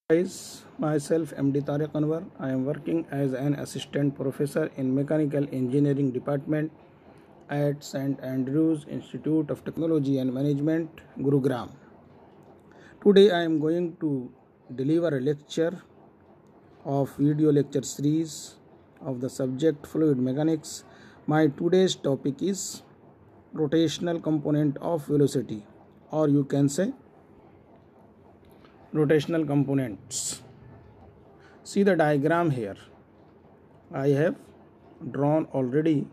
Guys, myself MD Tariq Anwar. I am working as an assistant professor in mechanical engineering department at St Andrews Institute of Technology and Management, Gurugram. Today I am going to deliver a lecture of video lecture series of the subject fluid mechanics. My today's topic is rotational component of velocity, or you can say rotational components. See the diagram here. I have drawn already.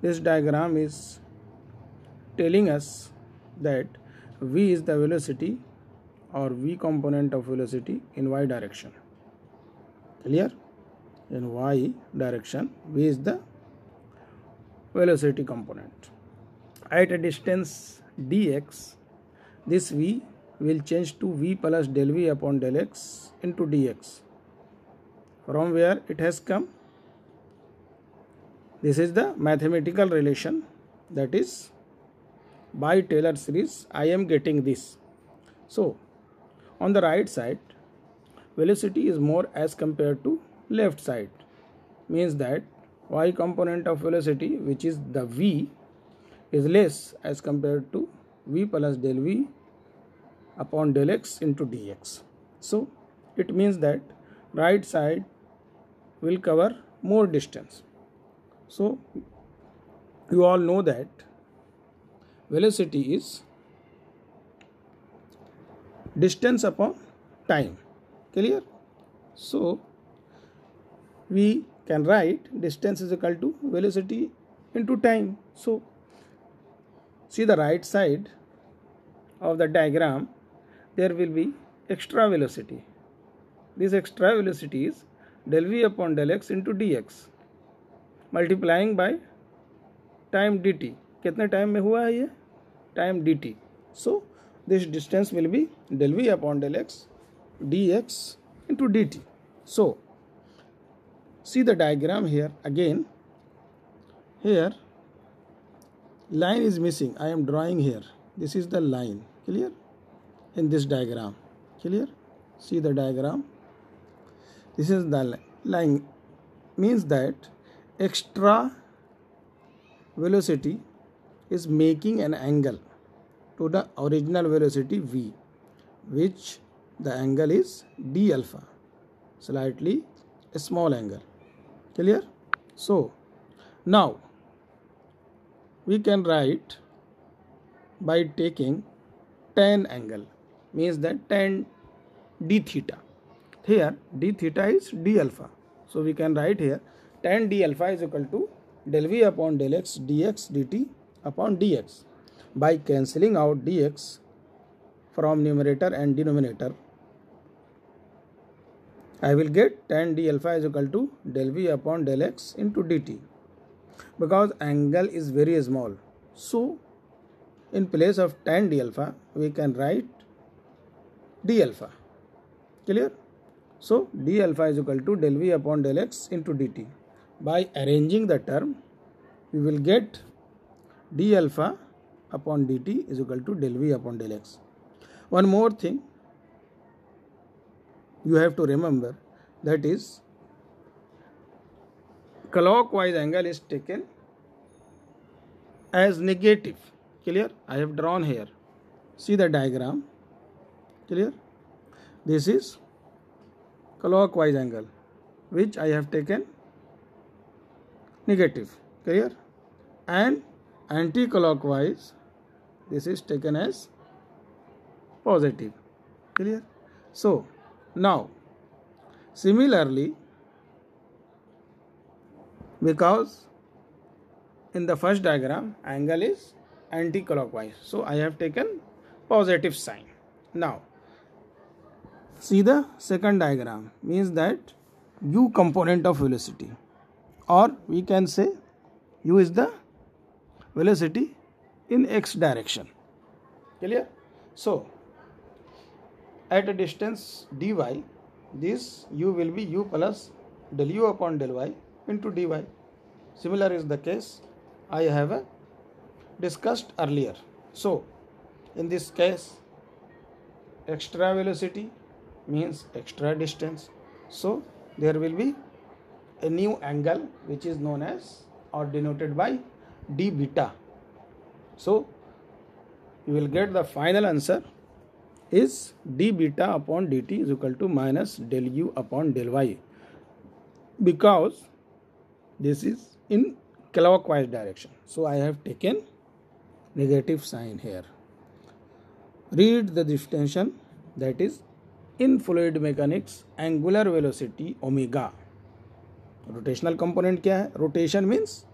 This diagram is telling us that v is the velocity or v component of velocity in y direction. Clear? In y direction, v is the velocity component. At a distance dx, this v will change to v plus del v upon del x into dx. From where it has come? This is the mathematical relation, that is by Taylor series. I am getting this. So on the right side, velocity is more as compared to left side, means that y component of velocity, which is the v, is less as compared to v plus del v upon del x into dx. So it means that right side will cover more distance. So you all know that velocity is distance upon time. Clear? So we can write distance is equal to velocity into time. So see the right side of the diagram, there will be extra velocity. This extra velocity is del v upon del x into dx multiplying by time dt. कितने time में हुआ है ये? Time dt. So this distance will be del v upon del x dx into dt. So see the diagram here again. Here line is missing. I am drawing here. This is the line. Clear? In this diagram. Clear? See the diagram. This is the line. Means that extra velocity is making an angle to the original velocity v, which the angle is d alpha, slightly a small angle. Clear? So now we can write by taking tan angle, means that tan d theta. Here d theta is d alpha. So we can write here tan d alpha is equal to del v upon del x dx dt upon dx. By cancelling out dx from numerator and denominator, I will get tan d alpha is equal to del v upon del x into dt. Because angle is very small, so in place of tan d alpha we can write d alpha. Clear? So d alpha is equal to del v upon del x into dt. By arranging the term, we will get d alpha upon dt is equal to del v upon del x. One more thing you have to remember, that is clockwise angle is taken as negative. Clear? I have drawn here. See the diagram. Clear? This is clockwise angle, which I have taken negative. Clear? And anti-clockwise, this is taken as positive. Clear? So now similarly, because in the first diagram angle is anti-clockwise, so I have taken positive sign. Now see the second diagram, means that u component of velocity, or we can say u is the velocity in x direction. Clear? So at a distance dy, this u will be u plus del u upon del y into dy. Similar is the case I have discussed earlier. So in this case, extra velocity means extra distance. So there will be a new angle which is known as or denoted by d beta. So you will get the final answer is d beta upon dt is equal to minus del u upon del y, because this is in clockwise direction. So I have taken negative sign here. Read the definition, that is, in fluid mechanics angular velocity omega, rotational component क्या है? Rotation means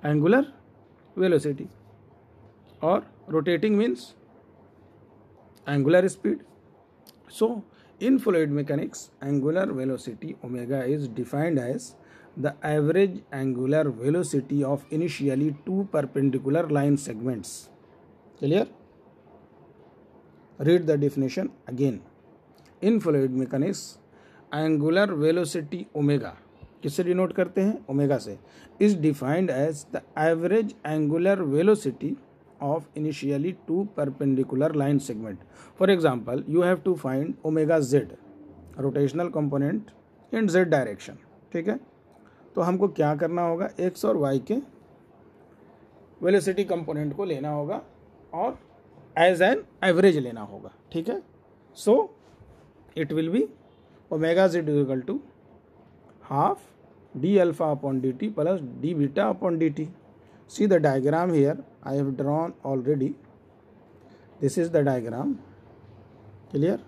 angular velocity और rotating means angular speed. So in fluid mechanics angular velocity omega is defined as the average angular velocity of initially two perpendicular line segments. Clear? Read the definition again. In fluid mechanics angular velocity omega, किससे denote करते हैं? Omega से. Is defined as the average angular velocity of initially two perpendicular line segment. For example, you have to find omega z, rotational component in z direction. ठीक है, तो हमको क्या करना होगा? x और y के वेलोसिटी कंपोनेंट को लेना होगा और एज एन एवरेज लेना होगा. ठीक है, so it will be omega z is equal to half d alpha upon dt plus d beta upon dt. See the diagram here, I have drawn already. This is the diagram. Clear?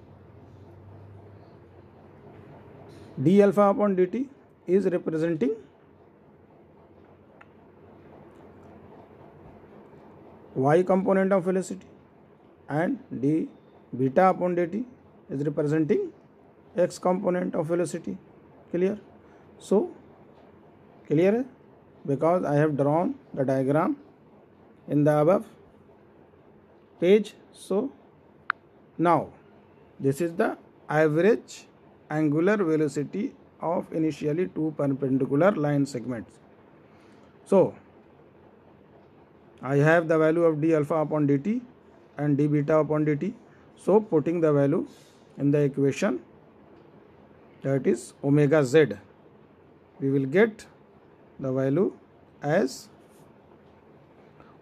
d alpha upon dt is representing y component of velocity and d beta upon dt is representing x component of velocity. Clear? So clear है, because I have drawn the diagram in the above page. So now this is the average angular velocity of initially two perpendicular line segments. So I have the value of d alpha upon dt and d beta upon dt. So putting the value in the equation, that is omega z, we will get the value as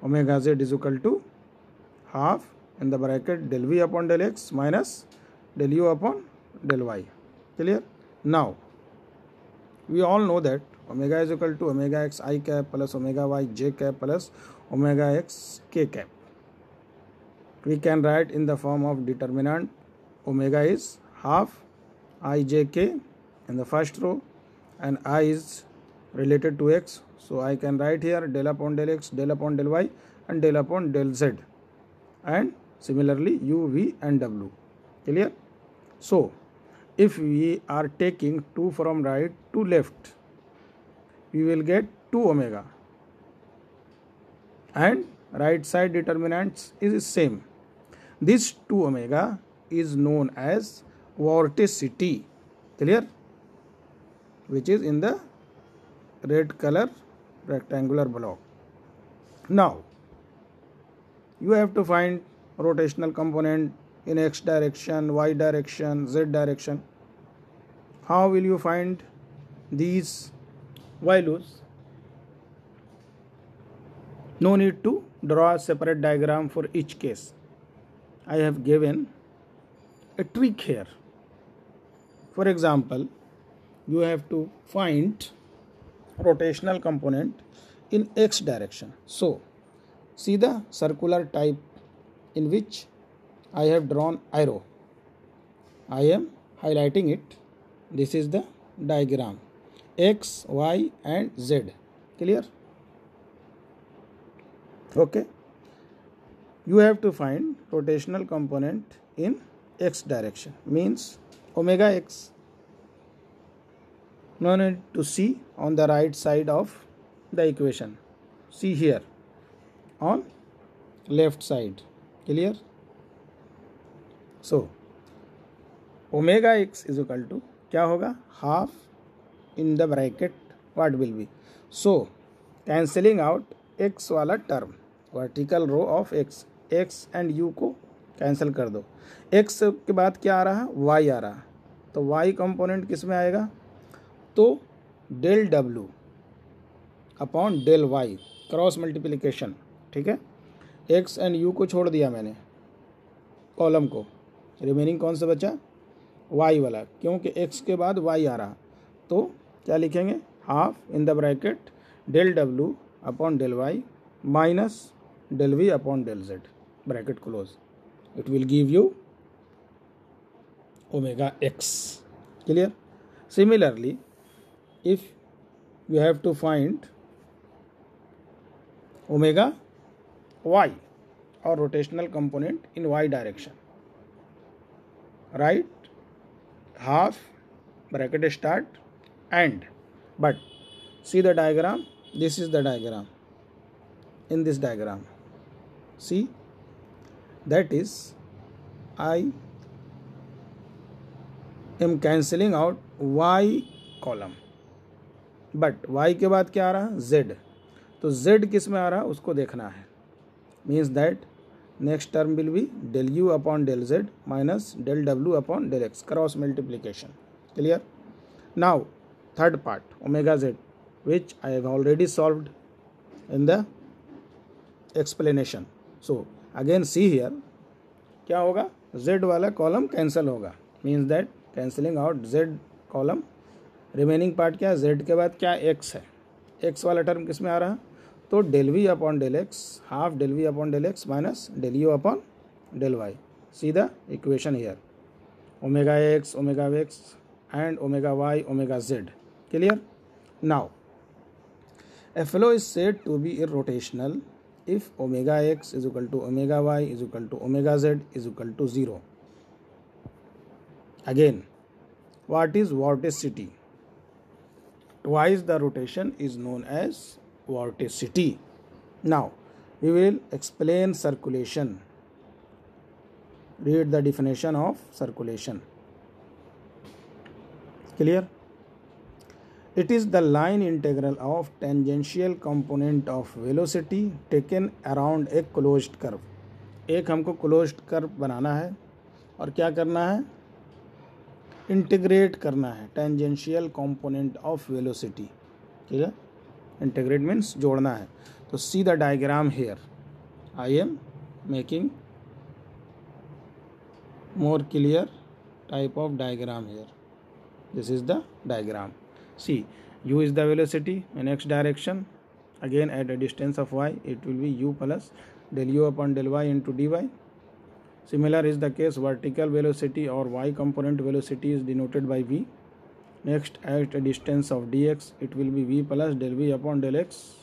omega z is equal to half in the bracket del v upon del x minus del u upon del y. Clear? Now we all know that omega is equal to omega x I cap plus omega y j cap plus omega x k cap. We can write in the form of determinant omega is half I j k in the first row and I is related to x, so I can write here del upon del x, del upon del y and del upon del z, and similarly u, v and w. Clear? So if we are taking 2 from right to left, we will get 2 omega, and right side determinants is same. This 2 omega is known as vorticity. Clear? Which is in the red color rectangular block. Now you have to find rotational component in x direction, y direction, z direction. How will you find these values? No need to draw a separate diagram for each case. I have given a trick here. For example, you have to find rotational component in x direction. So see the circular type in which I have drawn arrow. I am highlighting it. This is the diagram, x, y and z. Clear? Okay. You have to find rotational component in x direction, means omega x. No need to see on the right side of the equation. See here on left side. Clear? So omega x is equal to क्या होगा? Half in the bracket what will be? So cancelling out x वाला term, vertical row of x and u को cancel कर दो। x के बाद क्या आ रहा, y आ रहा, तो y कंपोनेंट किस में आएगा, तो del w upon del y, cross multiplication, ठीक है। x एंड u को छोड़ दिया मैंने कॉलम को, रिमेनिंग कौन सा बचा, y वाला, क्योंकि x के बाद y आ रहा, तो क्या लिखेंगे, half in the bracket del w upon del y minus del v upon del z, bracket close, it will give you omega x, clear. Similarly if you have to find omega y or rotational component in y direction, right, half bracket start and, but see the diagram, this is the diagram, in this diagram see, that is I am cancelling out y column, but y के बाद क्या आ रहा, z, तो z किस में आ रहा उसको देखना है, means that next term will be del u upon del z minus del w upon del x, cross multiplication, clear. Now third part omega z, which I have already solved in the explanation, so again see here, क्या होगा, z वाला column cancel होगा, means that cancelling out z column, remaining part क्या है, z के बाद क्या x है, x वाला टर्म किस में आ रहा, तो del v upon del x, half del v upon del x minus del u upon del y, see the equation here, omega x and omega y omega z, clear. Now a flow is said to be irrotational if omega x is equal to omega y is equal to omega z is equal to 0. Again, what is vorticity? Twice the rotation is known as vorticity. Now we will explain circulation. Read the definition of circulation. Clear? It is the line integral of tangential component of velocity taken around a closed curve. एक हमको closed curve बनाना है और क्या करना है, integrate करना है tangential component of velocity, ठीक है, इंटीग्रेट मीन्स जोड़ना है, तो see the diagram here, I am making more clear type of diagram here. This is the diagram. See, u is the velocity in x direction, again at a distance of y it will be u plus del u upon del y into dy. Similar is the case, vertical velocity or y component velocity is denoted by v. Next, at a distance of dx it will be v plus del v upon del x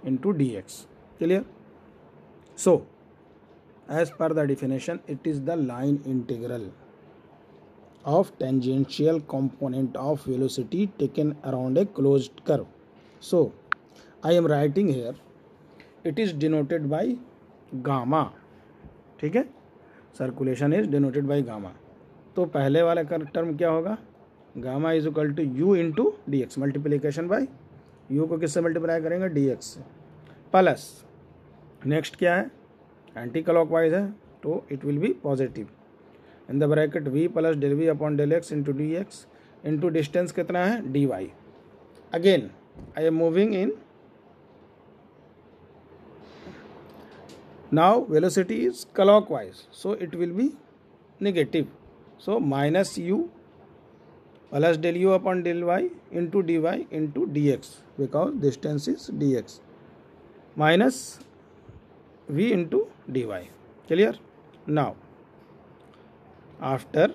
into dx, clear. So as per the definition, it is the line integral of tangential component of velocity taken around a closed curve. So I am writing here, it is denoted by gamma, ठीक है, circulation is denoted by gamma, तो पहले वाला term क्या होगा, gamma is equal to u into d x, multiplication by u को किससे multiply करेंगे, डी एक्स से, प्लस नेक्स्ट क्या है, एंटी क्लॉकवाइज है तो it will be positive, in the bracket v plus del v upon del x into d x into distance कितना है, d y. Again I am moving in, now velocity is clockwise, so it will be negative, so minus u plus del u upon del y into dy into dx, because distance is dx, minus v into dy, clear. Now after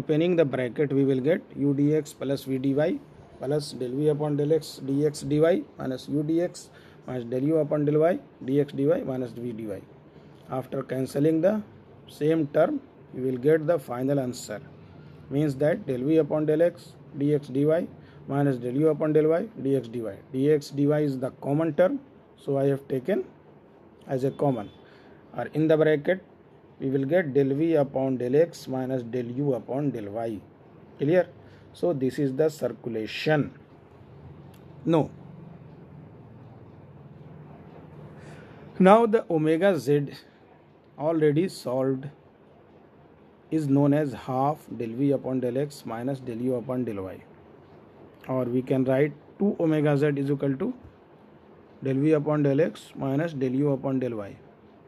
opening the bracket we will get u dx plus v dy plus del v upon del x dx dy minus u dx minus del u upon del y dx dy minus v dy. After cancelling the same term you will get the final answer, means that del v upon del x dx dy minus del u upon del y dx dy, dx dy is the common term, so I have taken as a common, or in the bracket we will get del v upon del x minus del u upon del y, clear. So this is the circulation. No, now the omega z already solved is known as half del v upon del x minus del u upon del y, or we can write 2 omega z is equal to del v upon del x minus del u upon del y.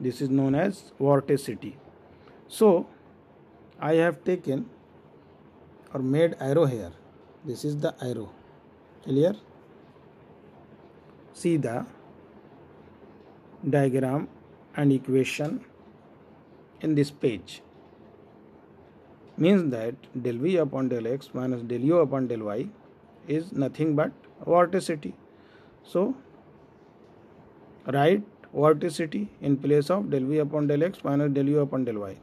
This is known as vorticity. So I have taken or made arrow here. This is the arrow. Clear? See the diagram and equation in this page. Means that del v upon del x minus del u upon del y is nothing but vorticity. So write vorticity in place of del v upon del x minus del u upon del y,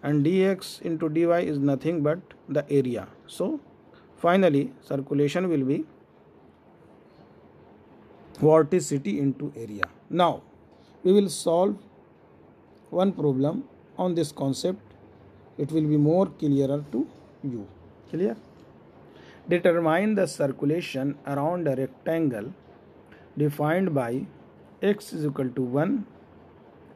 and dx into dy is nothing but the area. So finally circulation will be vorticity into area. Now we will solve one problem on this concept. It will be more clearer to you. Clear? Determine the circulation around a rectangle defined by x is equal to 1,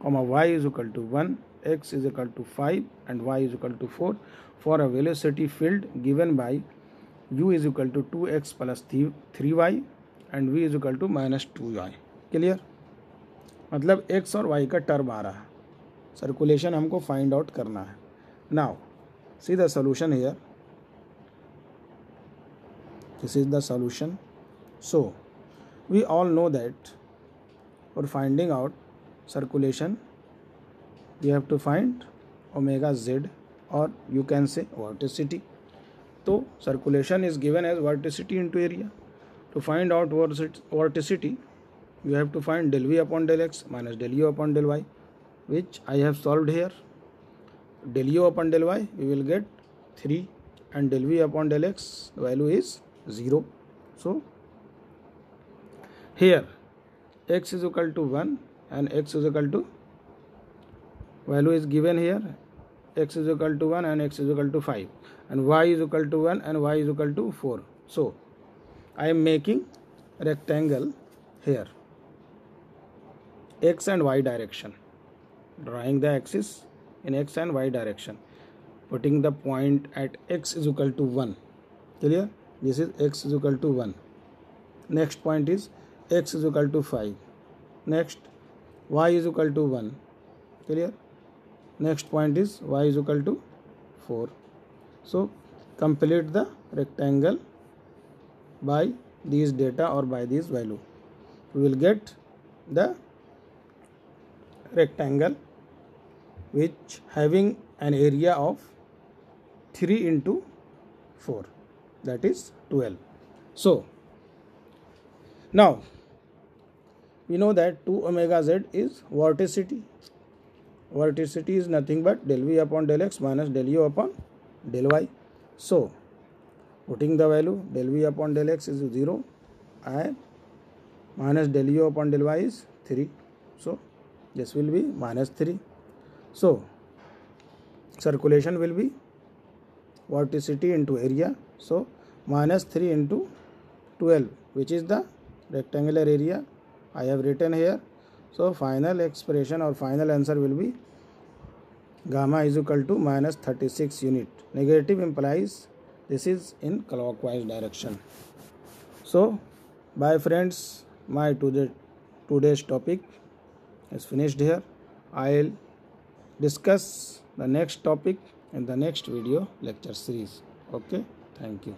y is equal to 1, x is equal to 5 and y is equal to 4 for a velocity field given by u is equal to 2x plus 3y and v is equal to minus 2y. Clear? मतलब x और y का term आ रहा है, circulation हमको find out करना है. Now see the solution here. This is the solution. So we all know that for finding out circulation we have to find omega z, or you can say vorticity. So circulation is given as vorticity into area. To find out vorticity you have to find del v upon del x minus del u upon del y, which I have solved here. Del u upon del y we will get 3 and del v upon del x value is 0. So here x is equal to 1 and x is equal to, value is given here, x is equal to 1 and x is equal to 5 and y is equal to 1 and y is equal to 4. So I am making rectangle here, x and y direction, drawing the axis in x and y direction, putting the point at x is equal to 1. Clear? This is x is equal to 1. Next point is x is equal to 5. Next y is equal to 1. Clear? Next point is y is equal to 4. So complete the rectangle by these data or by this value. We will get the rectangle which having an area of 3 into 4, that is 12. So now we know that 2 omega z is vorticity. Vorticity is nothing but del v upon del x minus del u upon del y. So putting the value, del v upon del x is 0 and minus del u upon del y is 3. So this will be minus 3. So circulation will be vorticity into area. So minus 3 into 12, which is the rectangular area I have written here. So final expression or final answer will be gamma is equal to minus 36 unit. Negative implies this is in clockwise direction. So bye friends, my today's topic is finished here. I'll discuss the next topic in the next video lecture series. Okay, thank you.